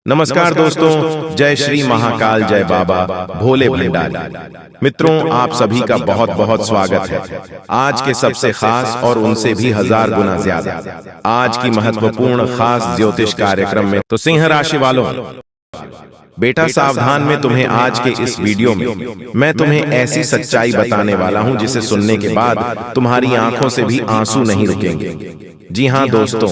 नमस्कार दोस्तों, जय श्री महाकाल, जय बाबा भोले भंडारी। मित्रों, आप सभी का बहुत बहुत स्वागत है आज के सबसे खास और उनसे भी 1000 गुना ज्यादा आज की महत्वपूर्ण खास ज्योतिष कार्यक्रम में। तो सिंह राशि वालों, बेटा सावधान में तुम्हें आज के इस वीडियो में मैं तुम्हें ऐसी सच्चाई बताने वाला हूं जिसे सुनने के बाद तुम्हारी आंखों से भी आंसू नहीं रुकेंगे। जी हाँ दोस्तों,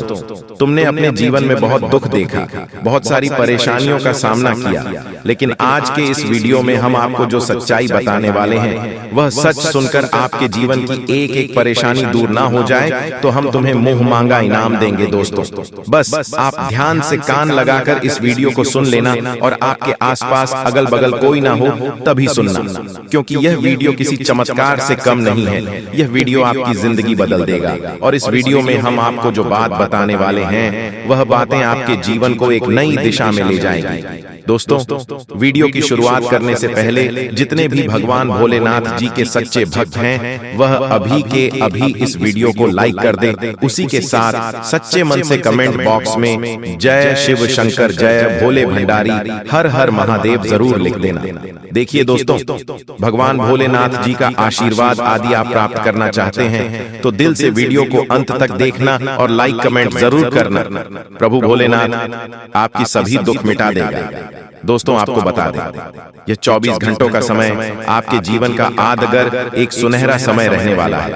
तुमने अपने जीवन में बहुत दुख देखा, बहुत सारी परेशानियों का सामना किया, लेकिन आज के इस वीडियो में हम आपको जो सच्चाई बताने वाले हैं वह सच सुनकर आपके जीवन की एक एक परेशानी दूर ना हो जाए तो हम तुम्हें मुंह मांगा इनाम देंगे। दोस्तों बस आप ध्यान से कान लगाकर इस वीडियो को सुन लेना और आपके आसपास अगल बगल कोई ना हो तभी सुनना, क्योंकि यह वीडियो किसी चमत्कार से कम नहीं है। यह वीडियो आपकी जिंदगी बदल देगा और इस वीडियो में हम आपको जो बात बताने वाले हैं वह बातें आपके जीवन को एक नई दिशा में ले जाएंगी। दोस्तों, वीडियो की शुरुआत करने से पहले जितने भी भगवान भोलेनाथ जी के सच्चे भक्त हैं वह अभी के अभी इस वीडियो को लाइक कर दें। उसी के साथ सच्चे मन से कमेंट बॉक्स में जय शिव शंकर, जय भोले भंडारी, हर हर महादेव जरूर लिख देना। देखिए दोस्तों, भगवान भोलेनाथ जी का आशीर्वाद आदि आप प्राप्त करना चाहते हैं तो दिल से वीडियो को अंत तक देखना और लाइक कमेंट जरूर करना। प्रभु भोलेनाथ आपकी सभी दुख मिटा देगा। दोस्तों, आपको बता दें, यह 24 घंटों का समय आपके जीवन का आदगर एक सुनहरा समय रहने वाला है।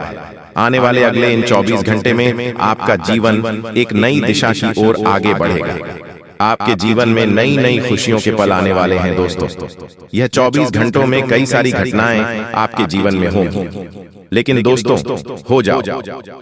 आने वाले अगले इन 24 घंटे में आपका जीवन एक नई दिशा की ओर आगे बढ़ेगा। आपके जीवन में नई नई खुशियों के पल आने वाले हैं। दोस्तों, यह 24 घंटों में कई सारी घटनाएं आपके जीवन में होंगी, लेकिन दोस्तों हो जाओ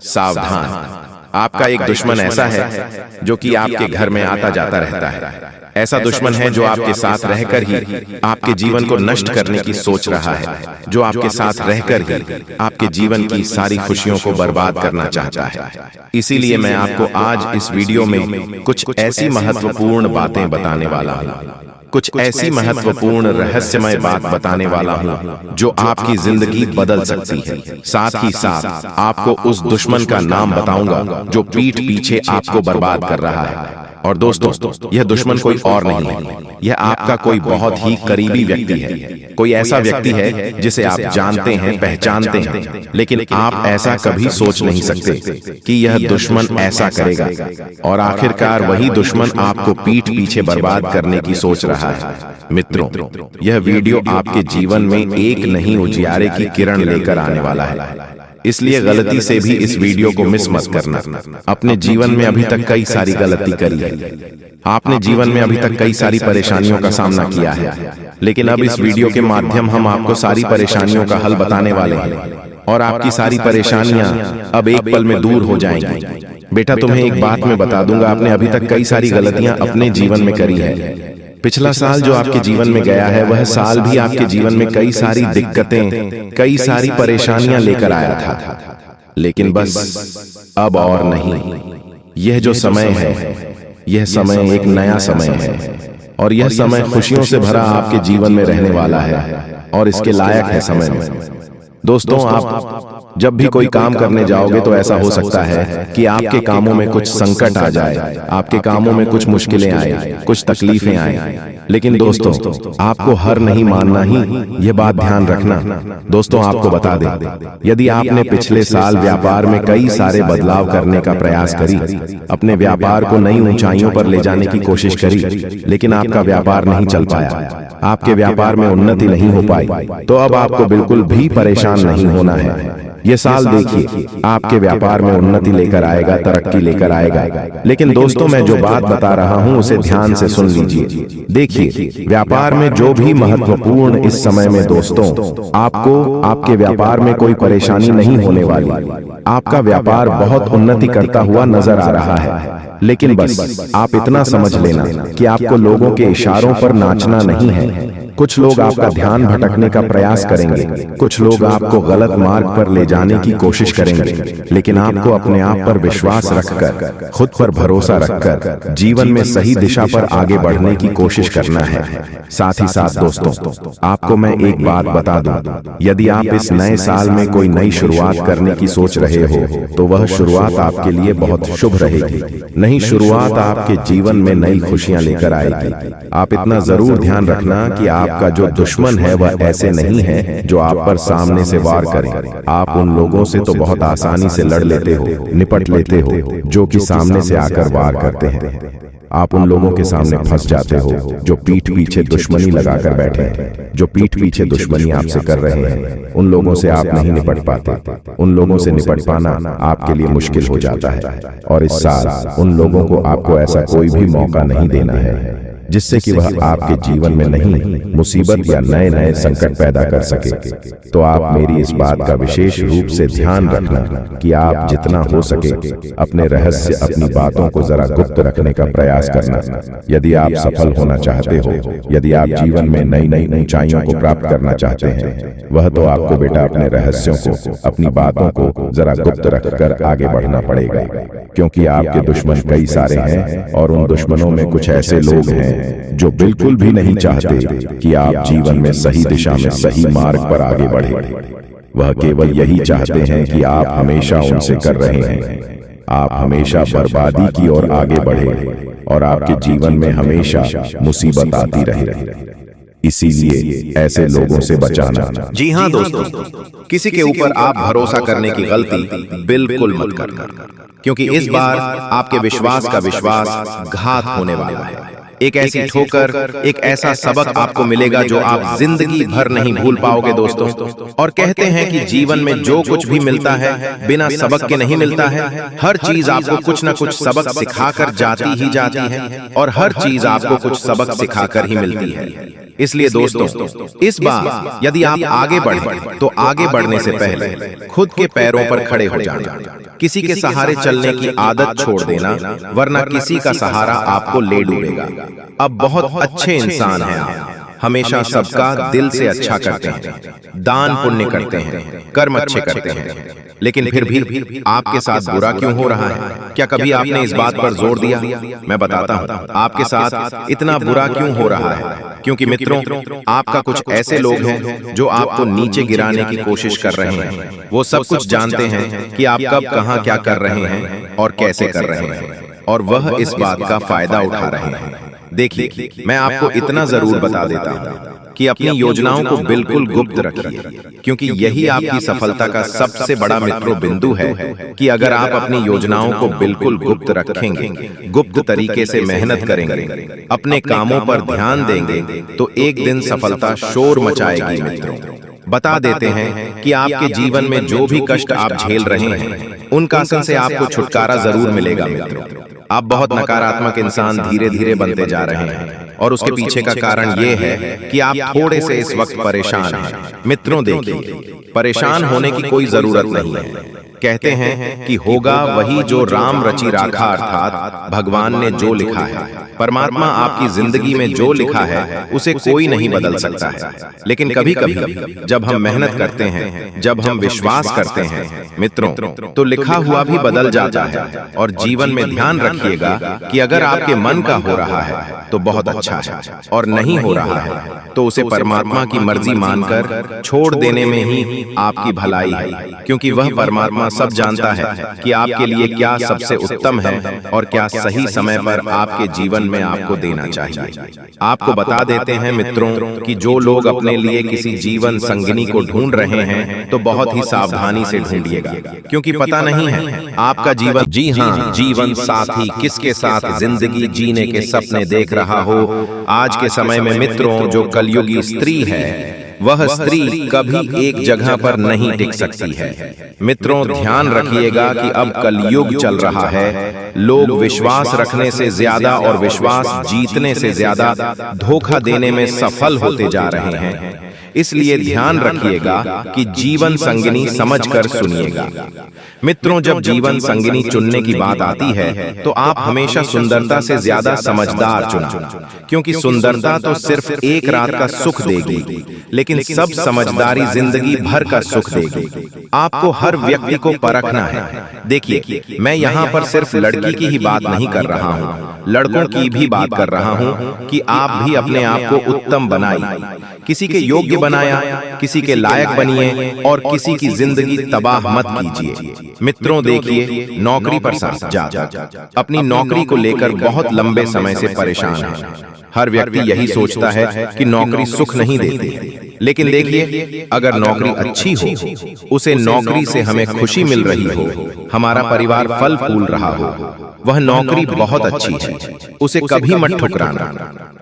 सावधान। आपका एक दुश्मन ऐसा है जो कि आपके घर में आता जाता रहता है। ऐसा दुश्मन है जो आपके साथ रहकर ही आपके जीवन को नष्ट करने की सोच रहा है, जो आपके साथ रहकर ही आपके जीवन की सारी खुशियों को बर्बाद करना चाहता है। इसीलिए मैं आपको आज इस वीडियो में कुछ ऐसी महत्वपूर्ण बातें बताने वाला हूँ, कुछ ऐसी महत्वपूर्ण रहस्यमय बात बताने वाला हूँ जो आपकी जिंदगी बदल सकती है। साथ ही साथ आपको उस दुश्मन का नाम बताऊंगा जो पीठ पीछे आपको बर्बाद कर रहा है। और दोस्तों, यह दुश्मन कोई और नहीं है, यह आपका कोई बहुत ही करीबी व्यक्ति है। कोई ऐसा व्यक्ति है जिसे आप जानते हैं, पहचानते हैं, लेकिन आप ऐसा कभी सोच नहीं सकते कि यह दुश्मन ऐसा करेगा। और आखिरकार वही दुश्मन आपको पीठ पीछे बर्बाद करने की सोच रहा है। मित्रों, यह वीडियो आपके जीवन में एक नहीं उजियारे की किरण लेकर आने वाला है, इसलिए गलती से भी इस वीडियो को मिस मत करना। अपने जीवन में अभी तक कई सारी गलती करी है, आपने जीवन में अभी तक कई सारी परेशानियों का सामना किया है, लेकिन अब इस वीडियो के माध्यम हम आपको सारी परेशानियों का हल बताने वाले हैं और आपकी सारी परेशानियां अब एक पल में दूर हो जाएंगी। बेटा, तुम्हें एक बात मैं बता दूंगा, आपने अभी तक कई सारी गलतियां अपने जीवन में करी है। पिछला साल जो आपके जीवन में गया है वह साल भी आपके जीवन में कई सारी दिक्कतें, कई सारी परेशानियां लेकर आया था, लेकिन बस अब और नहीं। यह जो समय है, यह समय एक नया समय है और यह समय खुशियों से भरा आपके जीवन में रहने वाला है और इसके लायक है समय में। दोस्तों, आप जब भी कोई काम करने जाओगे तो ऐसा हो सकता है कि आपके कामों में कुछ संकट आ जाए, आपके कामों में कुछ मुश्किलें आए, कुछ तकलीफें आए, लेकिन दोस्तों आपको हार नहीं मानना ही, यह बात ध्यान रखना। दोस्तों, आपको बता दें, यदि आपने पिछले साल व्यापार में कई सारे बदलाव करने का प्रयास करी, अपने व्यापार को नई ऊंचाइयों पर ले जाने की कोशिश करी, लेकिन आपका व्यापार नहीं चल पाया, आपके व्यापार में उन्नति नहीं हो पाई, तो अब आपको बिल्कुल भी परेशान नहीं होना है। ये साल देखिए आपके व्यापार में उन्नति लेकर आएगा, तरक्की लेकर आएगा। लेकिन दोस्तों, मैं जो बात बता रहा हूँ उसे ध्यान से सुन लीजिए। देखिए, व्यापार में जो भी महत्वपूर्ण इस समय में दोस्तों, आपको आपके व्यापार में कोई परेशानी नहीं होने वाली। आपका व्यापार बहुत उन्नति करता हुआ नजर आ रहा है, लेकिन बस आप इतना समझ लेना कि आपको लोगों के इशारों पर नाचना नहीं है। कुछ लोग आपका ध्यान भटकने का प्रयास करेंगे, कुछ लोग आपको गलत मार्ग पर ले जाने की कोशिश करेंगे, लेकिन आपको अपने आप पर विश्वास रखकर, खुद पर भरोसा रखकर जीवन में सही दिशा पर आगे बढ़ने की कोशिश करना है। साथ ही साथ दोस्तों, आपको मैं एक बात बता दूं, यदि आप इस नए साल में कोई नई शुरुआत करने की सोच रहे हो तो वह शुरुआत आपके लिए बहुत शुभ रहेगी। नई शुरुआत आपके जीवन में नई खुशियां लेकर आएगी। आप इतना जरूर ध्यान रखना कि आपका जो दुश्मन है वह ऐसे नहीं है जो आप पर सामने से वार करें। आप उन लोगों से तो बहुत आसानी से लड़ लेते हो, निपट लेते हो, जो कि सामने से आकर वार करते हैं। आप उन लोगों के सामने फंस जाते हो जो पीठ पीछे दुश्मनी लगाकर बैठे हैं, जो पीठ पीछे दुश्मनी आपसे कर रहे हैं। उन लोगों से आप नहीं निपट पाते। उन लोगों से निपट पाना आपके लिए मुश्किल हो जाता है। और इस साल उन लोगों को आपको ऐसा कोई भी मौका नहीं देना है जिससे कि वह आपके जीवन में नहीं मुसीबत या नए नए संकट पैदा कर सके। तो आप मेरी इस बात का विशेष रूप से ध्यान रखना कि आप जितना हो सके अपने रहस्य, अपनी बातों को जरा गुप्त रखने का प्रयास करना। यदि आप सफल होना चाहते हो, यदि आप जीवन में नई नई ऊंचाइयों को प्राप्त करना चाहते हैं, वह तो आपको बेटा अपने रहस्यों को, अपनी बातों को जरा गुप्त रखकर आगे बढ़ना पड़ेगा। क्योंकि आपके दुश्मन कई सारे हैं और उन दुश्मनों में कुछ ऐसे लोग हैं जो बिल्कुल भी नहीं चाहते कि आप जीवन में सही दिशा में, सही मार्ग पर आगे बढ़े। वह केवल यही चाहते हैं कि आप हमेशा उनसे कर रहे हैं, आप हमेशा बर्बादी की ओर आगे बढ़े और आपके जीवन में हमेशा मुसीबत आती रहे। इसीलिए ऐसे लोगों से बचाना। जी हाँ दोस्तों, किसी के ऊपर आप भरोसा करने की गलती बिल्कुल मत करना, क्योंकि इस बार आपके विश्वास का विश्वासघात होने वाला है। एक ऐसी ठोकर, एक ऐसा सबक आपको मिलेगा जो आप जिंदगी भर नहीं भूल पाओगे दोस्तों। और कहते हैं कि जीवन में जो कुछ भी मिलता है बिना सबक के नहीं मिलता है। हर चीज आपको कुछ न कुछ सबक सिखाकर जाती ही जाती है, और हर चीज आपको कुछ सबक सिखाकर ही मिलती है। इसलिए दोस्तों, इस बार यदि आप आगे बढ़े तो आगे बढ़ने से पहले खुद के पैरों पर खड़े हो जाना। किसी के सहारे चलने की आदत छोड़ देना, वरना किसी का सहारा आपको ले डूबेगा। अब बहुत अच्छे इंसान हैं आप, हमेशा सबका दिल से अच्छा करते हैं, दान पुण्य करते हैं, कर्म अच्छे करते हैं, लेकिन फिर भी आपके साथ बुरा क्यों हो रहा है? क्या कभी आपने इस बात पर जोर दिया? मैं बताता हूँ आपके साथ इतना बुरा क्यों हो रहा है। क्योंकि मित्रों, आपका कुछ ऐसे लोग हैं जो आपको नीचे गिराने की कोशिश कर रहे हैं। वो सब कुछ जानते हैं कि आप कब कहाँ क्या कर रहे हैं और कैसे कर रहे हैं, और वह इस बात का फायदा उठा रहे हैं। देखिए, मैं आपको इतना जरूर बता देता हूँ कि अपनी योजनाओं को बिल्कुल गुप्त रखिए, क्योंकि यही आपकी सफलता का सबसे बड़ा मित्रों बिंदु है कि अगर आप अपनी योजनाओं को बिल्कुल गुप्त रखेंगे, गुप्त तरीके से मेहनत करेंगे, अपने कामों पर ध्यान देंगे, तो एक दिन सफलता शोर मचाएगी मित्रों। बता देते हैं कि आपके जीवन में जो भी कष्ट आप झेल रहे हैं, उन कष्टों से आपको छुटकारा जरूर मिलेगा मित्रों। आप बहुत नकारात्मक इंसान धीरे धीरे बनते जा रहे हैं, और उसके पीछे का कारण ये है कि आप थोड़े से इस वक्त परेशान हैं। मित्रों देखिए, परेशान होने की कोई जरूरत नहीं है। कहते हैं कि होगा वही जो राम रचि राखा, अर्थात भगवान ने जो लिखा है, परमात्मा आपकी जिंदगी में जो लिखा है उसे कोई नहीं बदल सकता है। लेकिन कभी कभी जब हम मेहनत करते हैं, जब हम विश्वास करते हैं मित्रों, तो लिखा हुआ भी बदल जाता है। और जीवन में ध्यान रखिएगा कि अगर आपके मन का हो रहा है तो बहुत अच्छा है, और नहीं हो रहा है तो उसे परमात्मा की मर्जी मानकर छोड़ देने में ही आपकी भलाई है। क्योंकि वह परमात्मा सब जानता है कि आपके लिए क्या सबसे उत्तम है और क्या सही समय पर आपके जीवन में आपको देना चाहिए। आपको बता देते हैं मित्रों कि जो लोग अपने लिए किसी जीवन संगिनी को ढूंढ रहे हैं तो बहुत ही सावधानी से ढूंढिएगा, क्योंकि पता नहीं है आपका जीवन, जी हाँ, जीवन साथी किसके साथ जिंदगी जीने के सपने देख रहा हो। आज के समय में मित्रों, जो कलयुगी स्त्री है वह स्त्री कभी एक जगह पर नहीं टिक सकती है। मित्रों, ध्यान रखिएगा कि अब कलयुग चल रहा है। लोग विश्वास रखने से ज्यादा और विश्वास जीतने से ज्यादा धोखा देने में सफल होते जा रहे हैं। इसलिए ध्यान रखिएगा कि जीवन संगिनी समझकर सुनिएगा। मित्रों, जब जीवन संगिनी चुनने की बात आती है तो आप हमेशा सुंदरता से ज्यादा समझदार चुना, क्योंकि सुंदरता तो सिर्फ एक रात का सुख देगी, लेकिन सब समझदारी जिंदगी भर का सुख देगी। आपको हर व्यक्ति को परखना है। देखिए, मैं यहाँ पर सिर्फ लड़की की ही बात नहीं कर रहा हूँ, लड़कों की भी बात कर रहा हूँ कि आप भी अपने आप को उत्तम बनाइए, किसी के योग्य बनाया, किसी के लायक बनिए और किसी की जिंदगी तबाह मत कीजिए। मित्रों, देखिए, नौकरी पर जा अपनी नौकरी को लेकर बहुत लंबे समय से परेशान है। हर व्यक्ति यही सोचता है कि नौकरी सुख नहीं देती, लेकिन देखिए, अगर नौकरी अच्छी हो, उसे नौकरी से हमें खुशी मिल रही हो, हमारा परिवार फल फूल रहा हो, वह नौकरी बहुत अच्छी है, उसे कभी मत ठुकराना।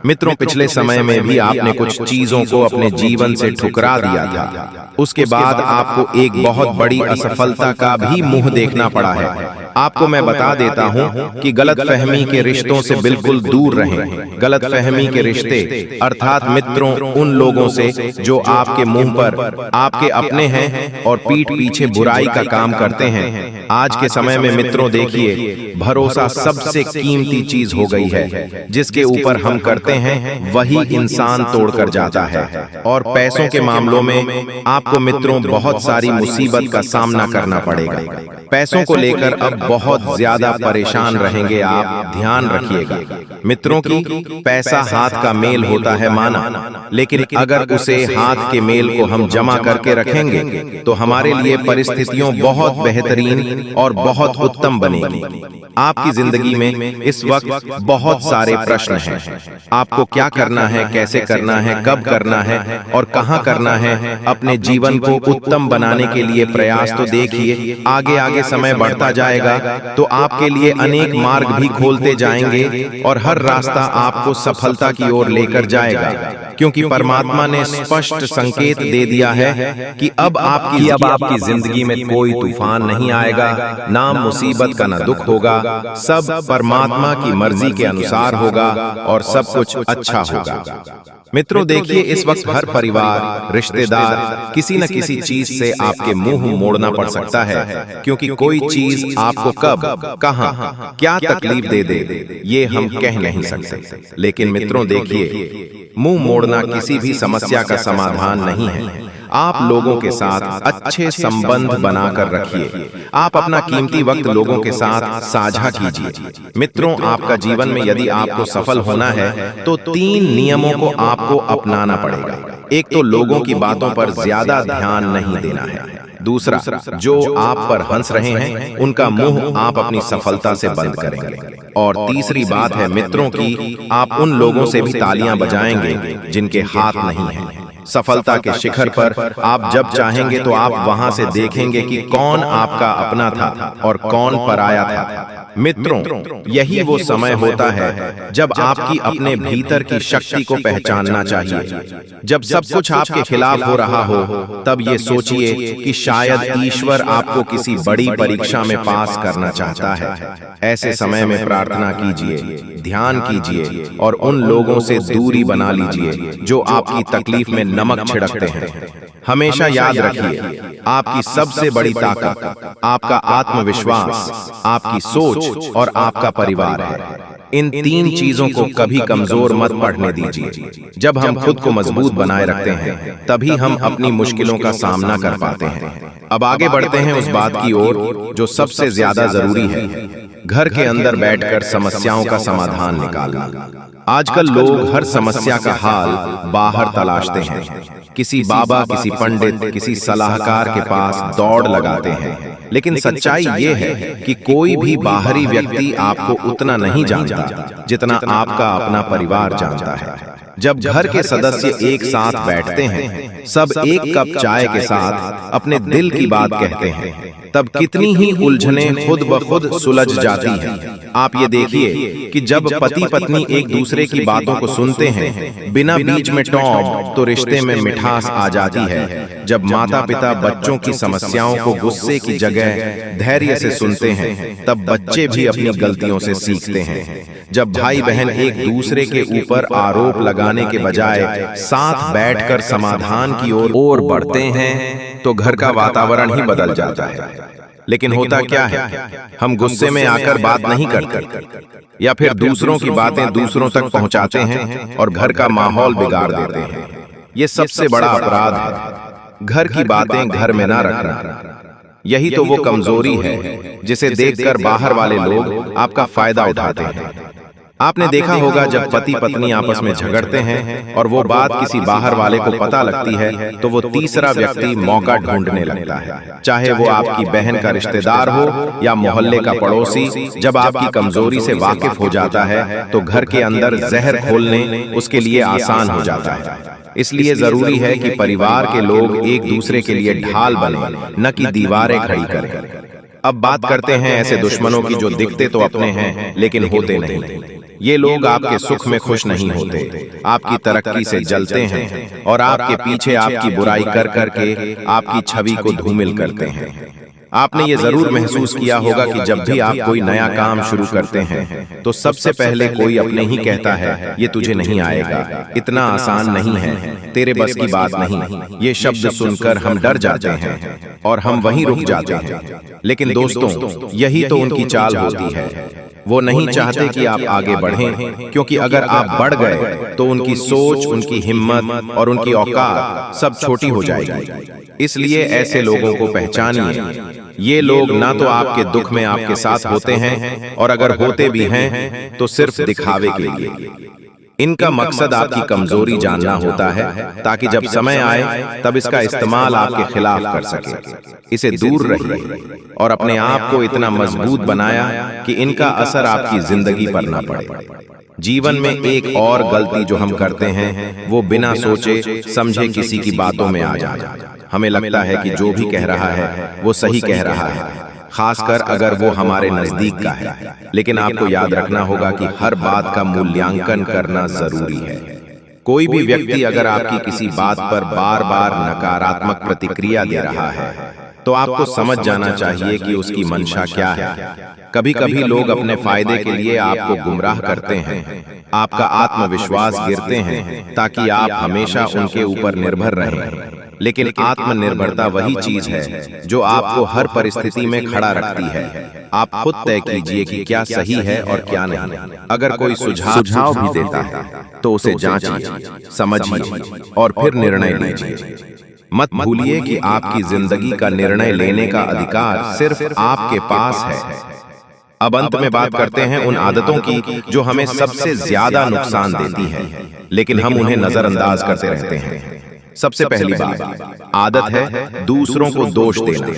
मित्रों, पिछले समय में भी आपने कुछ चीजों को अपने जीवन से ठुकरा दिया था, उसके बाद आपको एक बहुत बड़ी असफलता का भी मुंह देखना पड़ा है। आपको मैं बता देता हूं कि गलतफहमी के रिश्तों से बिल्कुल दूर रहें। गलतफहमी के रिश्ते अर्थात मित्रों, उन लोगों से जो आपके मुंह पर आपके अपने हैं और पीठ पीछे बुराई का काम करते हैं। आज के समय में मित्रों, देखिए, भरोसा सबसे कीमती चीज हो गई है। जिसके ऊपर हम करते हैं वही इंसान तोड़कर जाता है। और पैसों के मामलों में आपको मित्रों बहुत सारी मुसीबत का सामना करना पड़ेगा। पैसों को लेकर अब बहुत ज्यादा परेशान रहेंगे आप, ध्यान रखिएगा। मित्रों की पैसा हाथ का मेल होता है माना, लेकिन अगर उसे हाथ के मेल को हम जमा करके रखेंगे तो हमारे लिए परिस्थितियां बहुत बेहतरीन और बहुत उत्तम बनेगी। आपकी जिंदगी में इस वक्त बहुत सारे प्रश्न हैं। आपको क्या करना है, कैसे करना है, कब करना है और कहां करना है। अपने जीवन को उत्तम बनाने के लिए प्रयास तो देखिए। आगे आगे समय बढ़ता जाएगा तो आपके लिए अनेक मार्ग भी खोलते जाएंगे और हर रास्ता आपको सफलता की ओर लेकर जाएगा, क्योंकि परमात्मा ने स्पष्ट संकेत दे दिया है कि अब आपकी जिंदगी में कोई तूफान नहीं आएगा, ना मुसीबत का ना दुख होगा, सब परमात्मा की मर्जी के अनुसार होगा और सब कुछ अच्छा होगा। मित्रों, देखिए, इस वक्त हर परिवार, रिश्तेदार किसी न किसी चीज से आपके मुंह मोड़ना पड़ सकता है, क्योंकि कोई चीज आपको कब, कहां, क्या तकलीफ दे दे ये हम कह नहीं सकते। लेकिन मित्रों, देखिए, मुंह मोड़ना किसी भी समस्या का समाधान नहीं है। आप लोगों के साथ अच्छे संबंध बनाकर रखिए। आप अपना कीमती वक्त लोगों के साथ साझा कीजिए। मित्रों, आपका जीवन में यदि आपको सफल होना है तो 3 नियमों को आपको अपनाना पड़ेगा। एक तो लोगों की बातों पर ज्यादा ध्यान नहीं देना है। दूसरा, जो आप पर हंस रहे हैं उनका मुंह आप अपनी सफलता से बंद करेंगे। और तीसरी बात है मित्रों की, आप उन लोगों से भी तालियां बजाएंगे जिनके हाथ नहीं है। सफलता के शिखर पर आप जब चाहेंगे तो आप वहां से देखेंगे कि कौन आपका अपना था और कौन पराया था। मित्रों, यही वो समय होता है जब आपकी अपने भीतर की शक्ति को पहचानना चाहिए। जब सब कुछ आपके खिलाफ हो रहा हो, तब ये सोचिए कि शायद ईश्वर आपको किसी बड़ी परीक्षा में पास करना चाहता है। ऐसे समय में प्रार्थना कीजिए, ध्यान कीजिए और उन लोगों से दूरी बना लीजिए जो आपकी तकलीफ में नमक छिड़कते हैं। हमेशा याद रखिए, आपकी सबसे बड़ी ताकत आपका आत्मविश्वास, आपकी सोच और आपका परिवार है। इन 3 चीजों को कभी कमजोर मत पड़ने दीजिए। जब हम खुद को मजबूत बनाए रखते हैं, तभी हम अपनी मुश्किलों का सामना कर पाते हैं। अब आगे बढ़ते हैं उस बात की ओर जो सबसे ज्यादा जरूरी है, घर के अंदर बैठकर समस्याओं का समाधान निकालना। आजकल लोग हर समस्या का हाल बाहर तलाशते हैं। किसी बाबा, किसी पंडित, किसी सलाहकार के पास दौड़ लगाते हैं। लेकिन सच्चाई ये है कि कोई भी बाहरी व्यक्ति आपको उतना नहीं जानता जितना आपका अपना परिवार जानता है। जब घर के सदस्य एक साथ बैठते हैं, सब एक कप चाय के साथ अपने दिल की बात कहते हैं, तब कितनी ही उलझनें खुद ब खुद सुलझ जाती हैं। आप ये देखिए कि जब पति पत्नी एक दूसरे की बातों को सुनते हैं बिना बीच में टोंक, तो रिश्ते में मिठास आ जाती है। जब माता पिता बच्चों की समस्याओं को गुस्से की जगह जगह धैर्य से सुनते हैं, तब बच्चे भी अपनी गलतियों से सीखते हैं। जब भाई बहन एक दूसरे के ऊपर आरोप लगाने के बजाय साथ बैठकर समाधान की ओर बढ़ते हैं तो घर का वातावरण ही बदल जाता है। लेकिन होता क्या है, हम गुस्से में आकर बात नहीं करते या फिर दूसरों की बातें दूसरों तक पहुंचाते हैं और घर का माहौल बिगाड़ देते हैं। ये सबसे बड़ा अपराध है, घर की बातें घर में ना रखना। यही तो वो कमजोरी है जिसे देखकर बाहर वाले लोग आपका फायदा उठाते हैं। आपने देखा होगा जब पति पत्नी आपस में झगड़ते हैं और वो बात किसी बाहर वाले को पता लगती है तो वो तीसरा व्यक्ति मौका ढूंढने लगता है, चाहे वो आपकी बहन का रिश्तेदार हो या मोहल्ले का पड़ोसी। जब आपकी कमजोरी से वाकिफ हो जाता है तो घर के अंदर जहर खोलने उसके लिए आसान हो जाता है। इसलिए जरूरी है कि परिवार के लोग एक दूसरे के लिए ढाल बने, न कि दीवारें खड़ी करें। अब बात करते हैं ऐसे दुश्मनों की जो दिखते तो अपने हैं लेकिन होते नहीं। ये लोग आपके सुख में खुश नहीं होते, आपकी तरक्की से जलते हैं और आपके पीछे आपकी बुराई कर करके आपकी छवि को धूमिल करते हैं। आपने ये जरूर महसूस किया होगा कि जब भी आप कोई नया काम शुरू करते हैं तो सबसे पहले कोई अपने ही कहता है, ये तुझे नहीं आएगा, इतना आसान नहीं है, तेरे बस की बात नहीं। ये शब्द सुनकर हम डर जाते हैं और हम वहीं रुक जाते हैं। लेकिन दोस्तों, यही तो उनकी चाल होती है। वो नहीं चाहते कि आप आगे बढ़ें, क्योंकि अगर आप बढ़ गए तो उनकी सोच, उनकी हिम्मत और उनकी औकात सब छोटी हो जाएगी। इसलिए ऐसे लोगों को पहचानिए। ये लोग ना तो आपके दुख में आपके साथ होते हैं और अगर होते भी हैं तो सिर्फ दिखावे के लिए। इनका मकसद आपकी कमजोरी जानना होता है ताकि जब समय आए तब इसका इस्तेमाल आपके खिलाफ कर सके। इसे दूर रहिए और अपने आप को इतना मजबूत बनाया कि इनका असर आपकी जिंदगी पर ना पड़े। जीवन में एक और गलती जो हम करते हैं वो बिना सोचे समझे किसी की बातों में आ जाना। हमें लगता है कि जो भी कह रहा है वो सही कह रहा है, खासकर अगर वो हमारे नजदीक का है। लेकिन आपको याद रखना होगा कि हर बात का मूल्यांकन करना जरूरी है। कोई भी व्यक्ति अगर आपकी किसी बात पर बार बार नकारात्मक प्रतिक्रिया दे रहा है तो आपको समझ जाना चाहिए कि उसकी मंशा क्या है। कभी कभी लोग अपने फायदे के लिए आपको गुमराह करते हैं, आपका आत्मविश्वास गिरते हैं ताकि आप हमेशा उनके ऊपर निर्भर रहें। लेकिन आत्मनिर्भरता वही चीज है जो आपको हर परिस्थिति में खड़ा रखती है। आप खुद तय कीजिए कि क्या सही है और क्या नहीं। अगर कोई सुझाव भी देता है तो उसे जांचिए, समझिए और फिर निर्णय लीजिए। मत भूलिए कि आपकी जिंदगी का निर्णय लेने का अधिकार सिर्फ आपके पास है। अब अंत में बात करते हैं उन आदतों की जो हमें सबसे ज्यादा नुकसान देती है, लेकिन हम उन्हें नजरअंदाज करते रहते हैं। सबसे पहली बात आदत है दूसरों को दोष देना।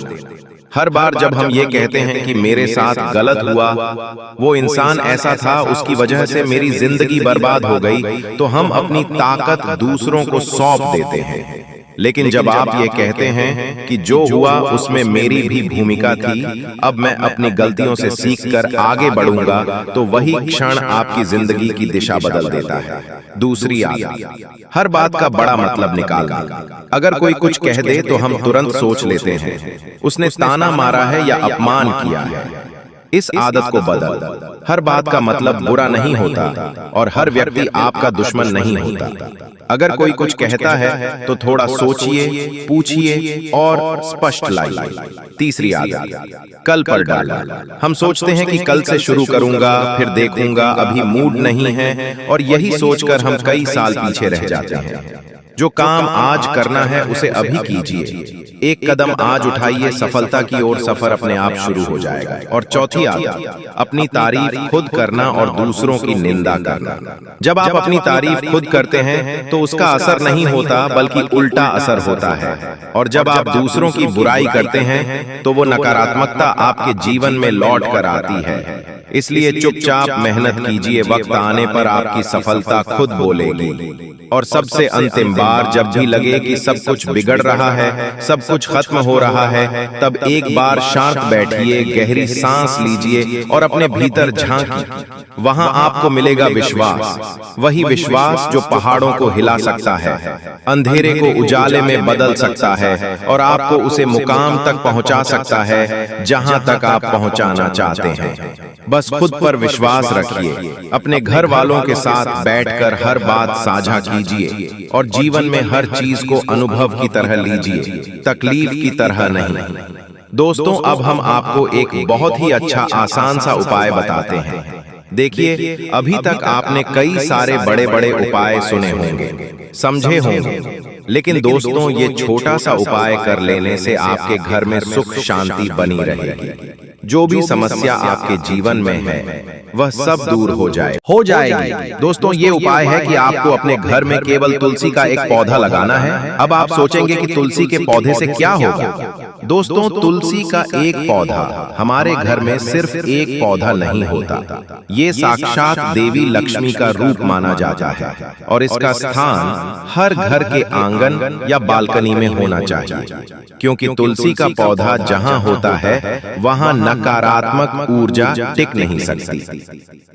हर बार जब हम ये कहते हैं कि मेरे साथ गलत हुआ, वो इंसान ऐसा था, उसकी वजह से मेरी जिंदगी बर्बाद हो गई, तो हम अपनी ताकत दूसरों को सौंप देते हैं। लेकिन जब आप ये कहते हैं कि जो हुआ उसमें मेरी भी भूमिका थी, अब मैं अपनी गलतियों से सीखकर आगे बढ़ूंगा, तो वही क्षण आपकी जिंदगी की दिशा बदल देता है। दूसरी आदत, हर बात का बड़ा मतलब निकालना। अगर कोई कुछ कह दे तो हम तुरंत सोच लेते हैं उसने ताना मारा है या अपमान किया है। इस आदत को बदल। हर बात का मतलब बुरा नहीं होता और हर व्यक्ति आपका दुश्मन नहीं होता। अगर कोई कुछ कहता है तो थोड़ा सोचिए, पूछिए और स्पष्ट लाइए। तीसरी आदत, कल पर डालना। हम सोचते हैं कि कल से शुरू करूंगा, फिर देखूंगा, अभी मूड नहीं है, और यही सोचकर हम कई साल पीछे रह जाते हैं। जो काम आज करना है उसे अभी कीजिए। एक कदम आज उठाइए, सफलता की ओर सफर अपने आप शुरू हो जाएगा। और चौथी आदत, अपनी तारीफ खुद करना और दूसरों की निंदा करना। जब आप अपनी तारीफ खुद करते हैं तो उसका असर नहीं होता बल्कि उल्टा असर होता है, और जब आप दूसरों की बुराई करते हैं तो वो नकारात्मकता आपके जीवन में लौट कर आती है। इसलिए चुपचाप मेहनत कीजिए, वक्त आने पर आपकी सफलता खुद बोलेगी। और सबसे अंतिम बार जब भी लगे कि सब कुछ बिगड़ रहा है, सब कुछ खत्म हो रहा है, तब एक बार शांत बैठिए, गहरी सांस लीजिए और अपने भीतर झांकिए। वहां आपको मिलेगा विश्वास, वही विश्वास जो पहाड़ों को हिला सकता है, अंधेरे को उजाले में बदल सकता है और आपको उसे मुकाम तक पहुंचा सकता है जहां तक आप पहुंचाना चाहते हैं। बस खुद पर विश्वास रखिए, अपने घर वालों के साथ बैठकर हर बात साझा कीजिए और जीवन में हर चीज को अनुभव की तरह लीजिए, तकलीफ की तरह नहीं। दोस्तों, अब हम आपको एक बहुत ही अच्छा आसान सा उपाय बताते हैं। देखिए, अभी तक आपने कई सारे बड़े बड़े उपाय सुने होंगे, समझे होंगे, लेकिन दोस्तों ये छोटा सा उपाय कर लेने से आपके घर में सुख शांति बनी रहेगी। जो भी समस्या आपके जीवन में है वह सब दूर हो जाएगी। दोस्तों, ये उपाय है कि आपको अपने घर में केवल तुलसी का एक पौधा लगाना है। अब आप सोचेंगे कि तुलसी के पौधे से क्या होगा? दोस्तों, तुलसी का एक पौधा हमारे घर में सिर्फ एक पौधा नहीं होता, ये साक्षात देवी लक्ष्मी का रूप माना जाता है और इसका स्थान हर घर के आंगन या बालकनी में होना चाहिए, क्योंकि तुलसी का पौधा जहां होता है वहां नकारात्मक ऊर्जा टिक नहीं सकती।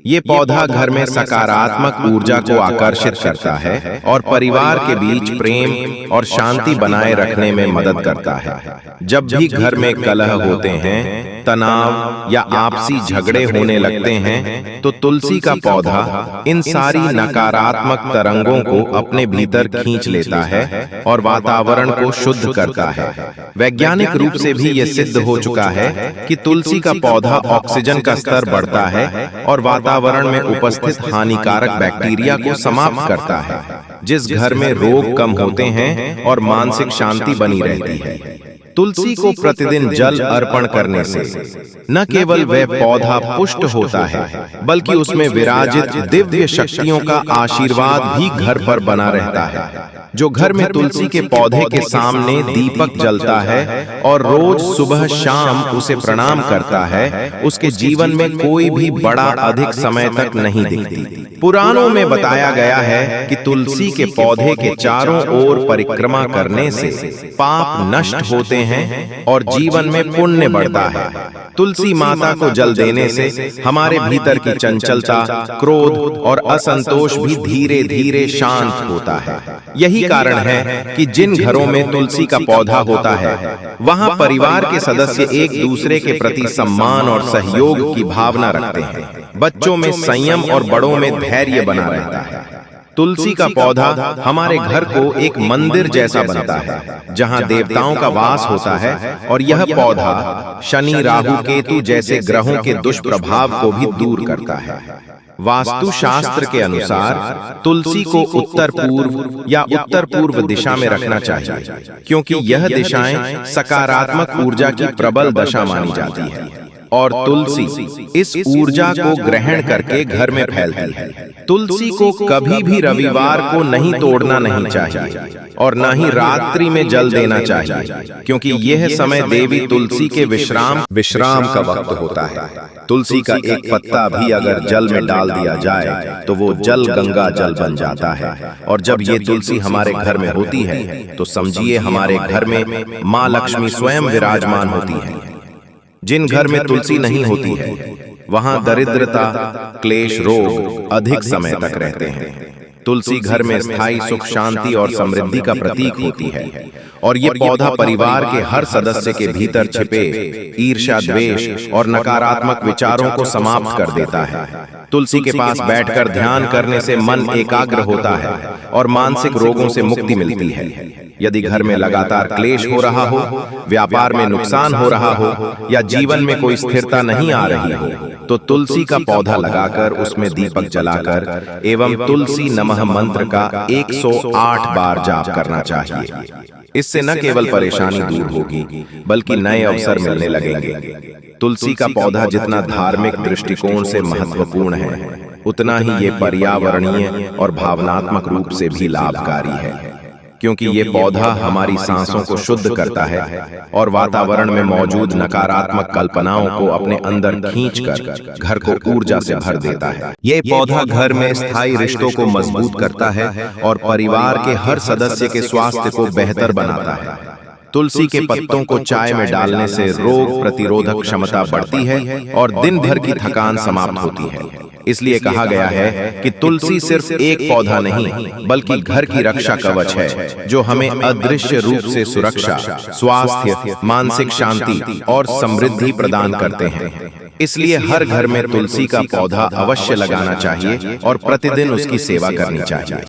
ये पौधा घर में सकारात्मक ऊर्जा को आकर्षित करता है और परिवार के बीच प्रेम और शांति बनाए रखने में मदद करता है। जब भी घर में कलह होते हैं, तनाव या आपसी झगड़े होने लगते हैं, तो तुलसी का पौधा इन सारी नकारात्मक तरंगों को अपने भीतर खींच लेता है और वातावरण को शुद्ध करता है। वैज्ञानिक रूप से भी ये सिद्ध हो चुका है कि तुलसी का पौधा ऑक्सीजन का स्तर बढ़ता है और वातावरण में उपस्थित हानिकारक बैक्टीरिया को समाप्त करता है, जिस घर में रोग कम होते हैं और मानसिक शांति बनी रहती है। तुलसी को प्रतिदिन जल अर्पण करने से न केवल वह पौधा पुष्ट होता है, बल्कि उसमें विराजित दिव्य शक्तियों का आशीर्वाद भी घर पर बना रहता है। जो घर में तुलसी के पौधे के सामने दीपक जलता है और रोज सुबह शाम उसे प्रणाम करता है, उसके जीवन में कोई भी बड़ा अधिक समय तक नहीं दिखती। पुराणों में बताया गया है कि तुलसी के पौधे के चारों ओर परिक्रमा करने से पाप नष्ट होते हैं और जीवन में पुण्य बढ़ता है। तुलसी माता को जल देने से हमारे भीतर की चंचलता, क्रोध और असंतोष भी धीरे धीरे शांत होता है। यही कारण है कि जिन घरों में तुलसी का पौधा होता है, वहां परिवार के सदस्य एक दूसरे के प्रति सम्मान और सहयोग की भावना रखते हैं। बच्चों में संयम और बड़ों में धैर्य बना रहता है। तुलसी का पौधा हमारे घर को एक मंदिर जैसा बनता है, जहां देवताओं का वास होता है, और यह पौधा शनि, राहु, केतु जैसे ग्रहों के दुष्प्रभाव को भी दूर करता है। वास्तु शास्त्र के अनुसार तुलसी को उत्तर पूर्व या उत्तर पूर्व दिशा में रखना चाहिए, क्योंकि यह दिशाएं सकारात्मक ऊर्जा की प्रबल दशा मानी जाती है और तुलसी इस ऊर्जा को ग्रहण करके घर में फैलती है। तुलसी को कभी भी रविवार को नहीं तोड़ना नहीं चाहिए और न ही रात्रि में जल देना चाहिए, क्योंकि यह समय देवी तुलसी के विश्राम का वक्त होता है। तुलसी का एक पत्ता भी अगर जल में डाल दिया जाए तो वो जल गंगा जल बन जाता है, और जब ये तुलसी हमारे घर में होती है तो समझिए हमारे घर में माँ लक्ष्मी स्वयं विराजमान होती है। जिन घर में तुलसी नहीं होती है वहां दरिद्रता, क्लेश, रोग अधिक समय तक रहते हैं। तुलसी घर में स्थायी सुख, शांति और समृद्धि का प्रतीक होती है, और ये पौधा परिवार के हर सदस्य के भीतर छिपे ईर्ष्या, द्वेष और नकारात्मक विचारों को समाप्त कर देता है। तुलसी के पास बैठकर ध्यान करने से मन एकाग्र होता है और मानसिक रोगों से मुक्ति मिलती है। यदि घर में लगातार क्लेश हो रहा हो, व्यापार में नुकसान हो रहा हो या जीवन में कोई स्थिरता नहीं आ रही हो, तो तुलसी का पौधा लगाकर उसमें दीपक जलाकर एवं तुलसी नमः मंत्र का 108 बार जाप करना चाहिए। इससे न केवल परेशानी दूर होगी बल्कि नए अवसर मिलने लगेंगे। तुलसी का पौधा जितना धार्मिक दृष्टिकोण से महत्वपूर्ण है, उतना ही ये पर्यावरणीय और भावनात्मक रूप से भी लाभकारी है, क्योंकि ये पौधा हमारी सांसों को शुद्ध करता है और वातावरण में मौजूद नकारात्मक कल्पनाओं को अपने अंदर खींचकर घर को ऊर्जा से भर देता है। ये पौधा घर में स्थायी रिश्तों को मजबूत करता है और परिवार के हर सदस्य के स्वास्थ्य को बेहतर बनाता है। तुलसी के पत्तों को चाय में डालने से रोग प्रतिरोधक क्षमता बढ़ती है और दिन भर की थकान समाप्त होती है। इसलिए कहा गया है कि तुलसी सिर्फ एक पौधा नहीं बल्कि घर की रक्षा कवच है, जो हमें अदृश्य रूप से सुरक्षा, स्वास्थ्य, मानसिक शांति और समृद्धि प्रदान करते हैं। इसलिए हर घर में तुलसी का पौधा अवश्य लगाना चाहिए और प्रतिदिन उसकी सेवा करनी चाहिए।